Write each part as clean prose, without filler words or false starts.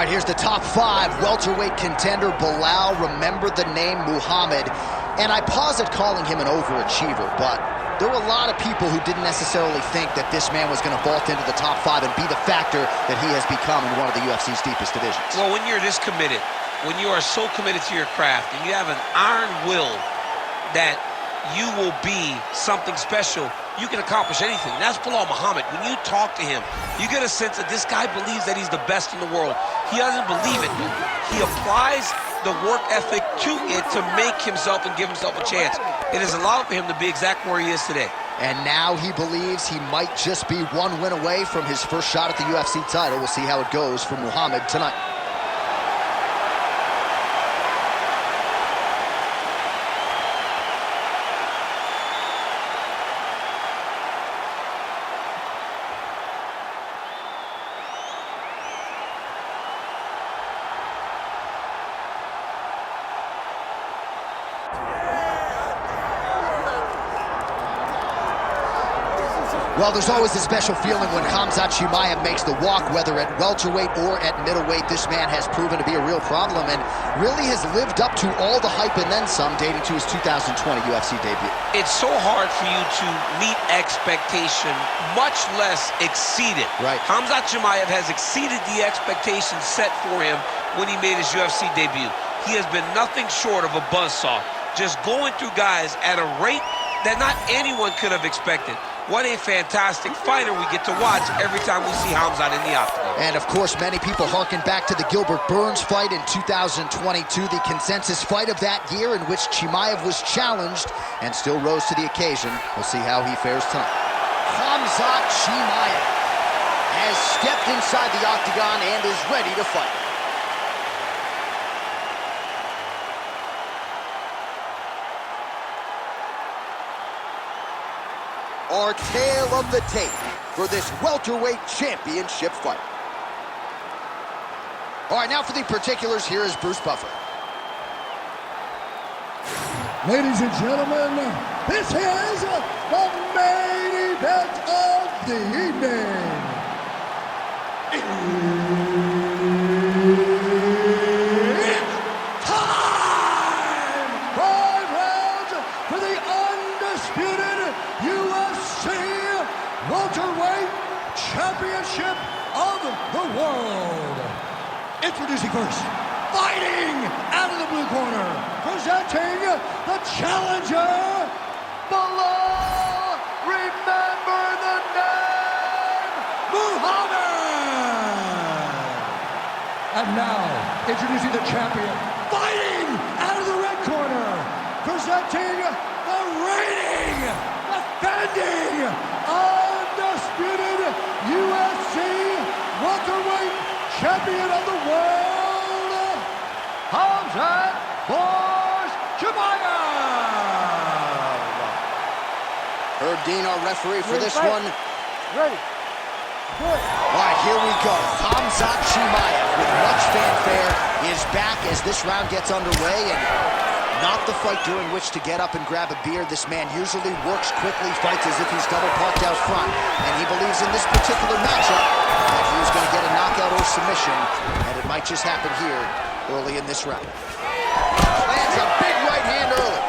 right, here's the top 5 welterweight contender, Belal. Remember the name Muhammad. And I pause at calling him an overachiever, but there were a lot of people who didn't necessarily think that this man was going to vault into the top 5 and be the factor that he has become in one of the UFC's deepest divisions. Well, when you're this committed, when you are so committed to your craft, and you have an iron will that you will be something special, you can accomplish anything. That's Belal Muhammad. When you talk to him, you get a sense that this guy believes that he's the best in the world. He doesn't believe it. He applies the work ethic to it to make himself and give himself a chance. It has allowed for him to be exactly where he is today. And now he believes he might just be one win away from his first shot at the UFC title. We'll see how it goes for Muhammad tonight. Well, there's always a special feeling when Khamzat Chimaev makes the walk, whether at welterweight or at middleweight. This man has proven to be a real problem and really has lived up to all the hype and then some, dating to his 2020 UFC debut. It's so hard for you to meet expectation, much less exceed it. Right. Khamzat Chimaev has exceeded the expectations set for him when he made his UFC debut. He has been nothing short of a buzzsaw, just going through guys at a rate that not anyone could have expected. What a fantastic fighter we get to watch every time we see Khamzat in the octagon. And of course, many people harken back to the Gilbert Burns fight in 2022, the consensus fight of that year in which Chimaev was challenged and still rose to the occasion. We'll see how he fares tonight. Khamzat Chimaev has stepped inside the octagon and is ready to fight. Our tale of the tape for this welterweight championship fight. All right, now for the particulars, here is Bruce Buffer. Ladies and gentlemen, this is the main event of the evening. It's time! 5 rounds for the undisputed UFC welterweight championship of the world. Introducing first, fighting out of the blue corner, presenting the challenger, Belal. Remember the name, Muhammad. And now, introducing the champion, fighting out of the red corner, presenting the reigning, defending, undisputed UFC welterweight champion of the world, Khamzat Chimaev. Herb Dean, our referee for this one. Ready. Good. All right, here we go. Khamzat Chimaev, with much fanfare, is back as this round gets underway, and not the fight during which to get up and grab a beer. This man usually works quickly, fights as if he's double parked out front, and he believes in this particular matchup that he was going to get a knockout or submission, and it might just happen here early in this round. Lands a big right hand early.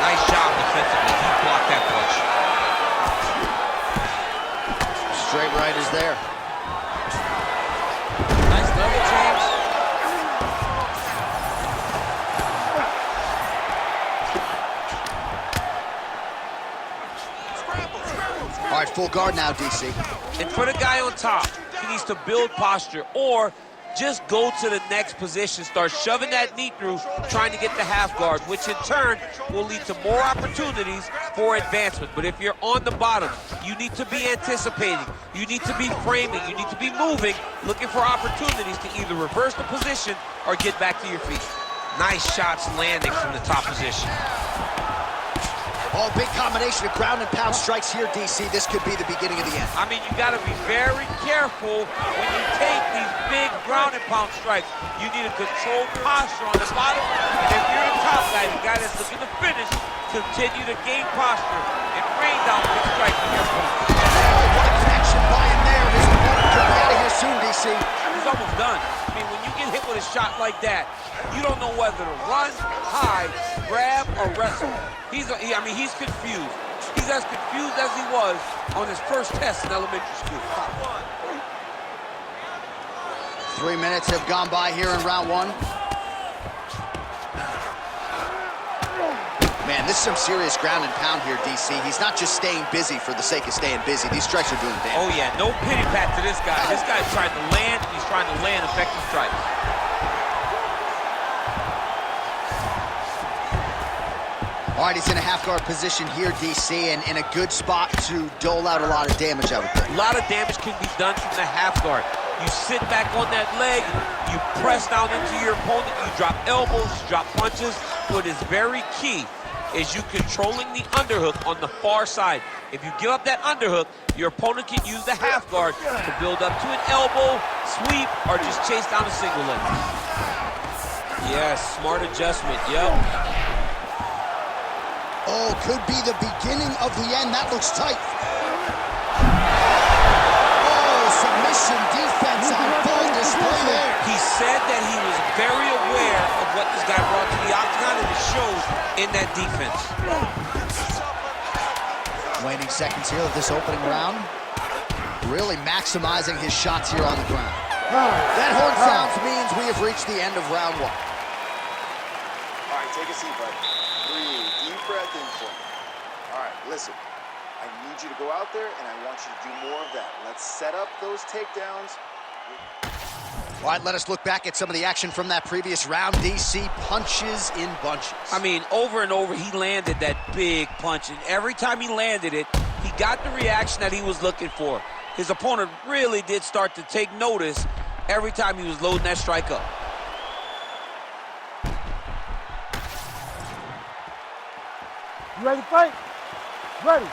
Nice job defensively. He blocked that punch. Straight right is there. Nice level change. All right, full guard now, DC. And for the guy on top, he needs to build posture or just go to the next position, start shoving that knee through, trying to get the half guard, which in turn will lead to more opportunities for advancement. But if you're on the bottom, you need to be anticipating, you need to be framing, you need to be moving, looking for opportunities to either reverse the position or get back to your feet. Nice shots landing from the top position. Oh, big combination of ground and pound strikes here, DC. This could be the beginning of the end. I mean, you got to be very careful when you take these big ground and pound strikes. You need a controlled posture on the bottom. And if you're the top guy, the guy that's looking to finish, continue to gain posture and rain down big strikes on your opponent. What a connection by him there. His opponent could be out of here soon, DC. He's almost done. I mean, when you get hit with a shot like that, you don't know whether to run, hide, grab, or wrestle. He's confused. He's as confused as he was on his first test in elementary school. 3 minutes have gone by here in round one. Man, this is some serious ground and pound here, DC. He's not just staying busy for the sake of staying busy. These strikes are doing damage. Oh, yeah, no pity pat to this guy. This guy's trying to land, and he's trying to land effective strikes. All right, he's in a half-guard position here, DC, and in a good spot to dole out a lot of damage, I would think. A lot of damage can be done from the half guard. You sit back on that leg, you press down into your opponent, you drop elbows, you drop punches. What is very key is you controlling the underhook on the far side. If you give up that underhook, your opponent can use the half guard to build up to an elbow, sweep, or just chase down a single leg. Yes, smart adjustment, yep. Oh, could be the beginning of the end. That looks tight. Oh, submission defense on full display there. He said that he was very aware of what this guy brought to the octagon, and it shows in that defense. Waning seconds here of this opening round. Really maximizing his shots here on the ground. That horn sounds means we have reached the end of round one. All right, take a seat, buddy. Breathe, deep breath in for me. All right, listen. I need you to go out there, and I want you to do more of that. Let's set up those takedowns. All right, let us look back at some of the action from that previous round. DC punches in bunches. I mean, over and over, he landed that big punch, and every time he landed it, he got the reaction that he was looking for. His opponent really did start to take notice every time he was loading that strike up. You ready to fight? Ready.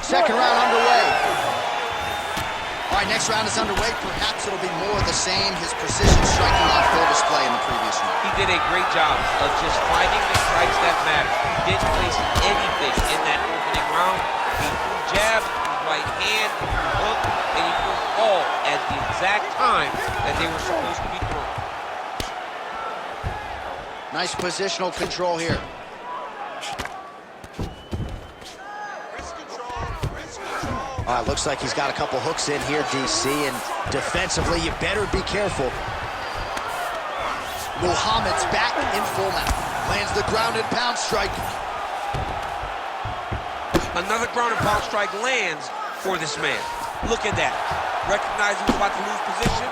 Second round underway. All right, next round is underway. Perhaps it'll be more of the same. His precision striking on full display in the previous round. He did a great job of just finding the strikes that matter. He didn't waste anything in that opening round. He threw jab, right hand, hook, and he threw all at the exact time that they were supposed to be thrown. Nice positional control here. All right, looks like he's got a couple hooks in here, DC, and defensively, you better be careful. Muhammad's back in full mount. Lands the ground and pound strike. Another ground and pound strike lands for this man. Look at that. Recognizing he's about to lose position.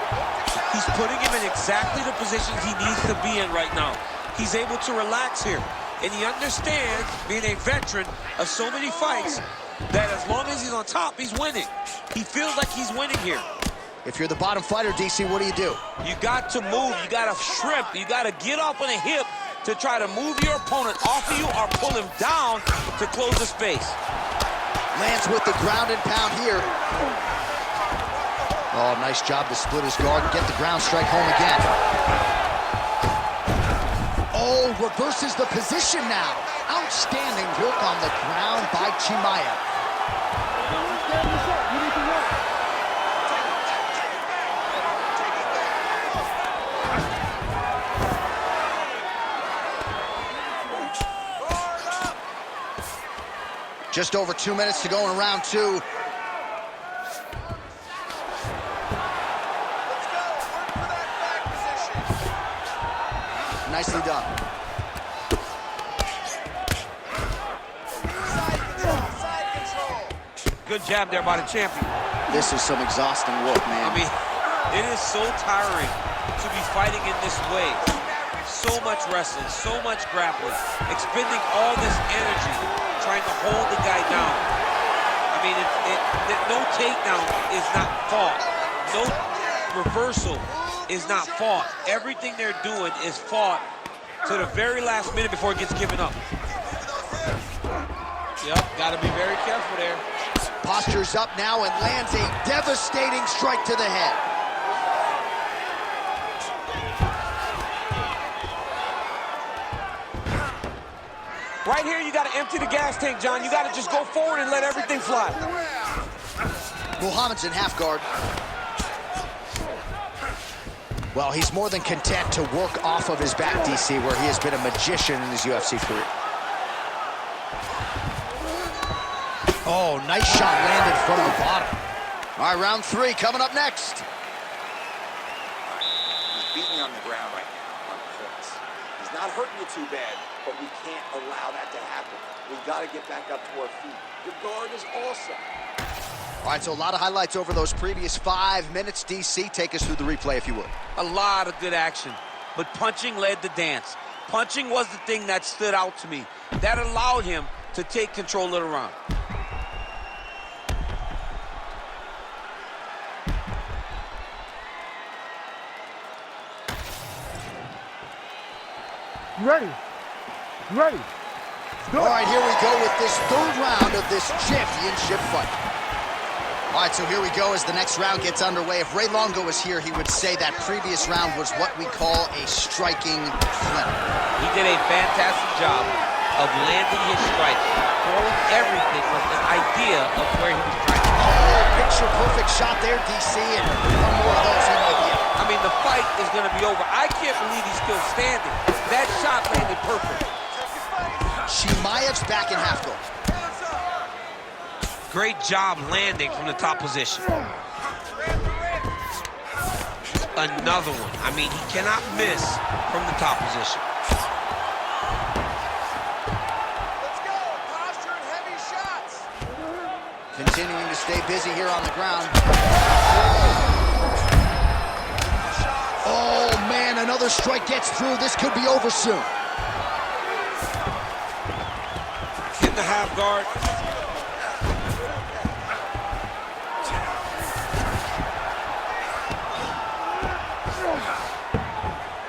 He's putting him in exactly the positions he needs to be in right now. He's able to relax here. And he understands, being a veteran of so many fights, that as long as he's on top, he's winning. He feels like he's winning here. If you're the bottom fighter, DC, what do? You got to move. You got to shrimp. You got to get off on a hip to try to move your opponent off of you or pull him down to close the space. Lands with the ground and pound here. Oh, nice job to split his guard and get the ground strike home again. Oh, reverses the position now. Outstanding work on the ground by Chimaev. Just over 2 minutes to go in round two. Nicely done. Good jab there by the champion. This is some exhausting work, man. I mean, it is so tiring to be fighting in this way. So much wrestling, so much grappling, expending all this energy, trying to hold the guy down. I mean, no takedown is not fought. No reversal is not fought. Everything they're doing is fought to the very last minute before it gets given up. Yep, got to be very careful there. Postures up now and lands a devastating strike to the head. Right here, you got to empty the gas tank, John. You got to just go forward and let everything fly. Muhammad's in half guard. Well, he's more than content to work off of his back, DC, where he has been a magician in his UFC career. Oh, nice shot landed from the bottom. All right, round 3 coming up next. He's beating you on the ground right now on points. He's not hurting you too bad, but we can't allow that to happen. We got to get back up to our feet. Your guard is all set. All right, so a lot of highlights over those previous 5 minutes. DC, take us through the replay if you would. A lot of good action, but punching led the dance. Punching was the thing that stood out to me. That allowed him to take control of the round. You ready? You ready? All right, here we go with this 3rd round of this championship fight. All right, so here we go as the next round gets underway. If Ray Longo was here, he would say that previous round was what we call a striking clinic. He did a fantastic job of landing his strikes, throwing everything with an idea of where he was trying to go. Oh, picture-perfect shot there, DC, and one more of those he might be out. I mean, the fight is going to be over. I can't believe he's still standing. That shot landed perfect. Chimaev's back in half guard. Great job landing from the top position. Another one. I mean, he cannot miss from the top position. Let's go. Posture and heavy shots. Continuing to stay busy here on the ground. Oh, man, another strike gets through. This could be over soon. In the half guard.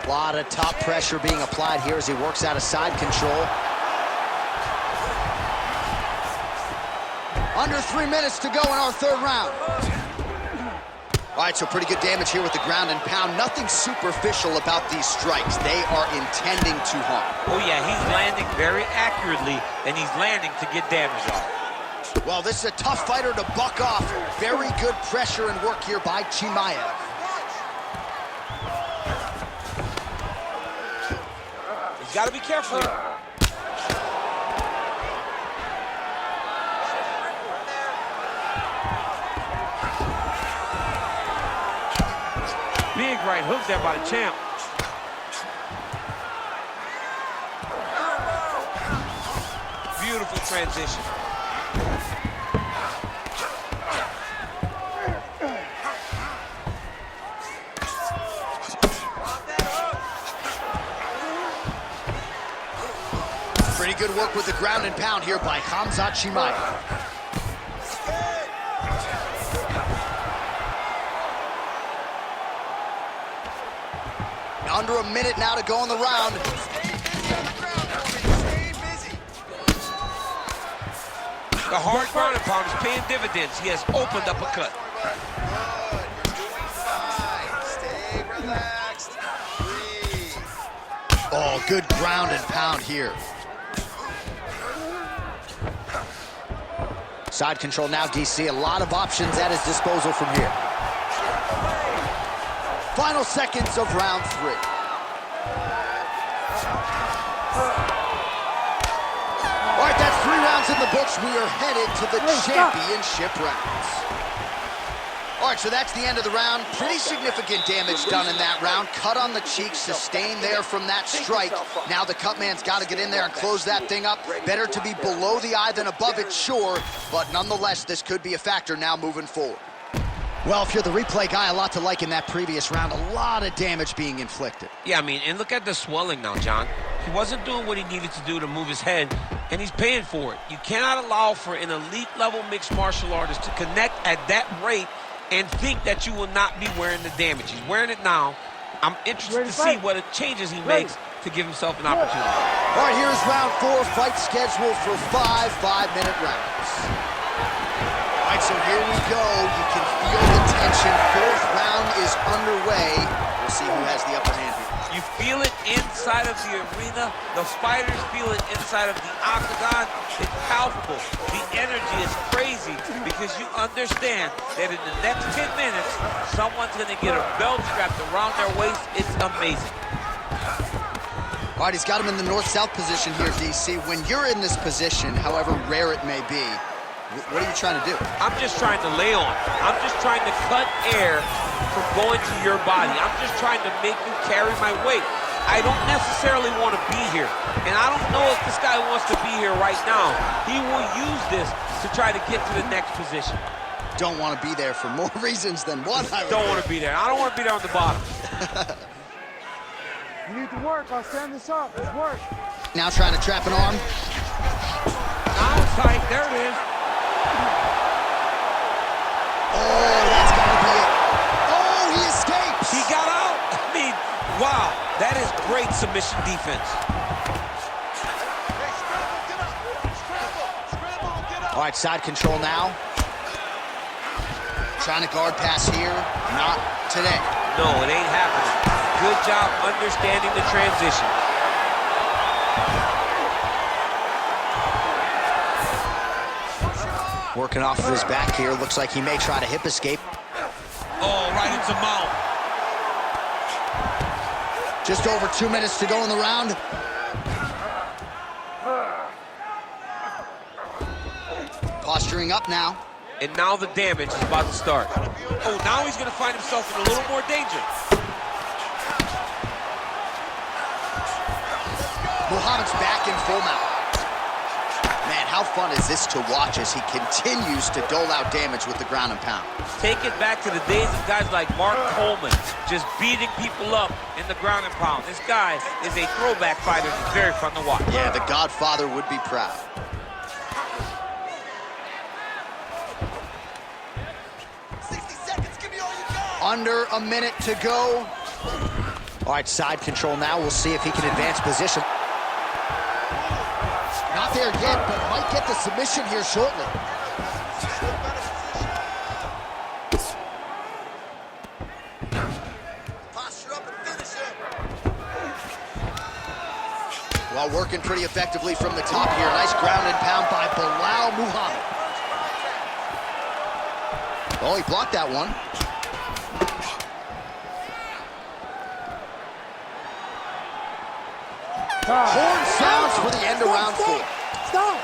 A lot of top pressure being applied here as he works out of side control. Under 3 minutes to go in our 3rd round. All right, so pretty good damage here with the ground and pound. Nothing superficial about these strikes. They are intending to harm. Oh, yeah, he's landing very accurately, and he's landing to get damage off. Well, this is a tough fighter to buck off. Very good pressure and work here by Chimaev. He's got to be careful here. Big right hook there by the champ. Beautiful transition. Pretty good work with the ground and pound here by Khamzat Chimaev. Under a minute now to go in the round. The hard ground and pound is paying dividends. He has opened up a cut. Stay relaxed. Breathe. Oh, good ground and pound here. Side control now, DC. A lot of options at his disposal from here. Final seconds of round 3. All right, that's 3 rounds in the books. We are headed to the championship rounds. All right, so that's the end of the round. Pretty significant damage done in that round. Cut on the cheek, sustained there from that strike. Now the cut man's got to get in there and close that thing up. Better to be below the eye than above it, sure. But nonetheless, this could be a factor now moving forward. Well, if you're the replay guy, a lot to like in that previous round. A lot of damage being inflicted. Yeah, I mean, and look at the swelling now, John. He wasn't doing what he needed to do to move his head, and he's paying for it. You cannot allow for an elite-level mixed martial artist to connect at that rate and think that you will not be wearing the damage. He's wearing it now. I'm interested to see what changes he makes to give himself an opportunity. All right, here's round 4. Fight scheduled for 5 5-minute rounds. All right, so here we go. You can feel the tension. 4th round is underway. We'll see who has the upper hand here. You feel it inside. outside of the arena, the fighters feel it inside of the octagon. It's palpable. The energy is crazy because you understand that in the next 10 minutes, someone's going to get a belt strapped around their waist. It's amazing. All right, he's got him in the north-south position here, DC. When you're in this position, however rare it may be, what are you trying to do? I'm just trying to lay on. I'm just trying to cut air from going to your body. I'm just trying to make you carry my weight. I don't necessarily want to be here. And I don't know if this guy wants to be here right now. He will use this to try to get to the next position. Don't want to be there for more reasons than one. Don't want to be there. I don't want to be there on the bottom. You need to work. I'll stand this up. Let's work. Now trying to trap an arm. Now it's tight. There it is. Oh, that's got to be it. Oh, he escapes. He got out. I mean, wow. That is great submission defense. All right, side control now. Trying to guard pass here. Not today. No, it ain't happening. Good job understanding the transition. Working off of his back here. Looks like he may try to hip escape. Oh, right into mount. Just over 2 minutes to go in the round. Posturing up now. And now the damage is about to start. Oh, now he's going to find himself in a little more danger. Muhammad's back in full mount. Man, how fun is this to watch as he continues to dole out damage with the ground and pound. Take it back to the days of guys like Mark Coleman, just beating people up in the ground and pound. This guy is a throwback fighter. It's very fun to watch. Yeah, the Godfather would be proud. Under a minute to go. All right, side control now. We'll see if he can advance position. Not there yet, but might get the submission here shortly. Posture up and finish it. Well, working pretty effectively from the top here. Nice ground and pound by Belal Muhammad. Oh, he blocked that one. Horn sounds for the end of round 4. Stop.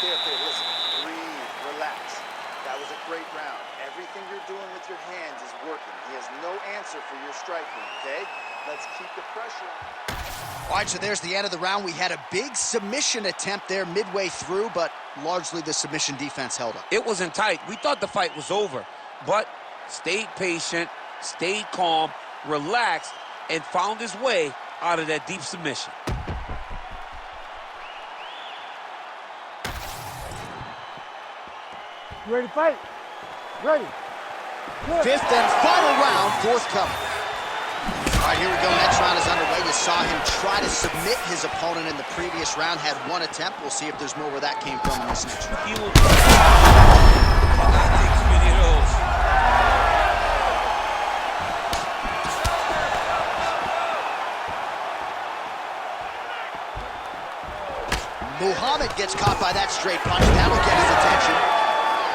Okay, listen. Breathe, relax. That was a great round. Everything you're doing with your hands is working. He has no answer for your striking, okay? Let's keep the pressure on. All right, so there's the end of the round. We had a big submission attempt there midway through, but largely the submission defense held up. It wasn't tight. We thought the fight was over, but stayed patient, stayed calm, relaxed, and found his way out of that deep submission. You ready to fight? Ready. Good. Fifth and final round, forthcoming. All right, here we go. Next round is underway. You saw him try to submit his opponent in the previous round. Had one attempt. We'll see if there's more where that came from in this next round. He will not take too many of those. Muhammad gets caught by that straight punch. That'll get his attention.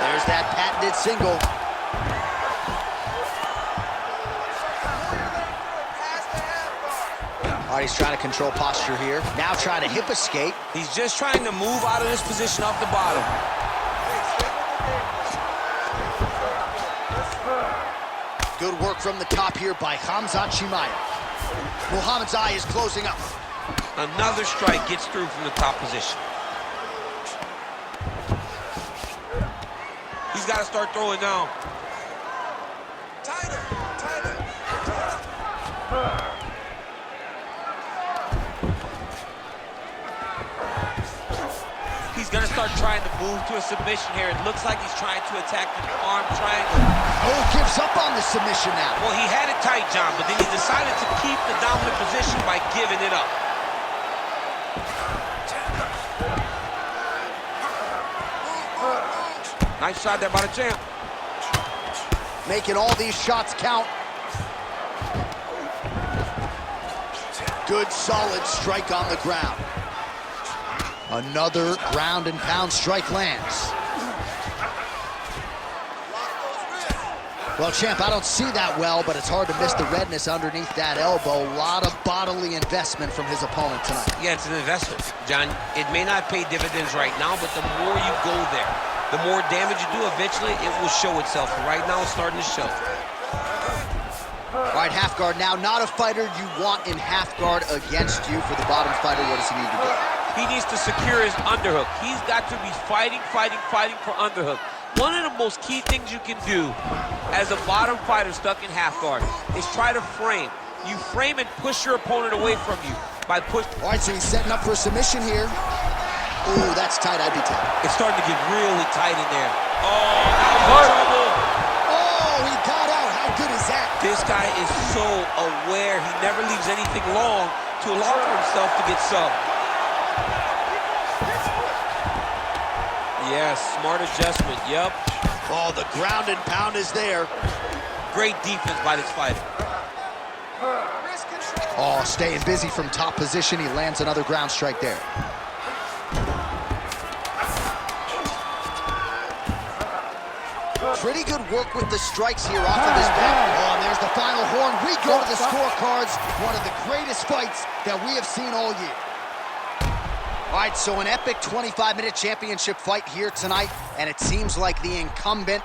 There's that patented single. All right, he's trying to control posture here. Now trying to hip escape. He's just trying to move out of this position off the bottom. Good work from the top here by Khamzat Chimaev. Muhammad's eye is closing up. Another strike gets through from the top position. He's got to start throwing down. Tighter, tighter. He's going to start trying to move to a submission here. It looks like he's trying to attack the arm triangle. Oh, gives up on the submission now. Well, he had it tight, John, but then he decided to keep the dominant position by giving it up. Nice shot there by the champ. Making all these shots count. Good, solid strike on the ground. Another ground and pound strike lands. Well, champ, I don't see that well, but it's hard to miss the redness underneath that elbow. A lot of bodily investment from his opponent tonight. Yeah, it's an investment, John. It may not pay dividends right now, but the more you go there, the more damage you do, eventually it will show itself. Right now, it's starting to show. All right, half guard now. Not a fighter you want in half guard against you. For the bottom fighter, what does he need to do? He needs to secure his underhook. He's got to be fighting for underhook. One of the most key things you can do as a bottom fighter stuck in half guard is try to frame. You frame and push your opponent away from you by push. All right, so he's setting up for a submission here. Ooh, that's tight. I'd be tight. It's starting to get really tight in there. Oh, now he's in trouble. Oh, he got out. How good is that? This guy is so aware. He never leaves anything long to allow for himself to get subbed. Yes, smart adjustment, yep. Oh, the ground and pound is there. Great defense by this fighter. Oh, staying busy from top position. He lands another ground strike there. Pretty good work with the strikes here off of his back. Oh, and there's the final horn. We go to the scorecards. One of the greatest fights that we have seen all year. All right, so an epic 25-minute championship fight here tonight, and it seems like the incumbent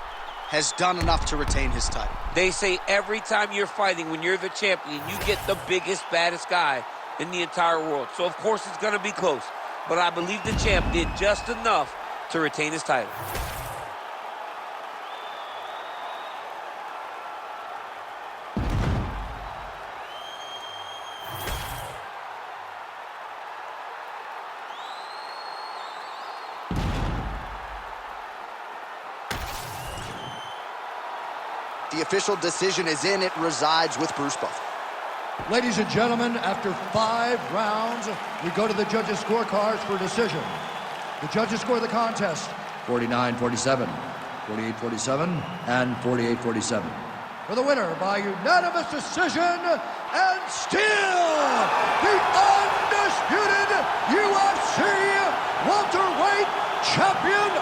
has done enough to retain his title. They say every time you're fighting, when you're the champion, you get the biggest, baddest guy in the entire world. So, of course, it's going to be close. But I believe the champ did just enough to retain his title. The official decision is in. It resides with Bruce Buffer. Ladies and gentlemen, after 5 rounds, we go to the judges' scorecards for decision. The judges score the contest 49-47, 48-47, and 48-47. For the winner by unanimous decision, and still the undisputed UFC welterweight champion,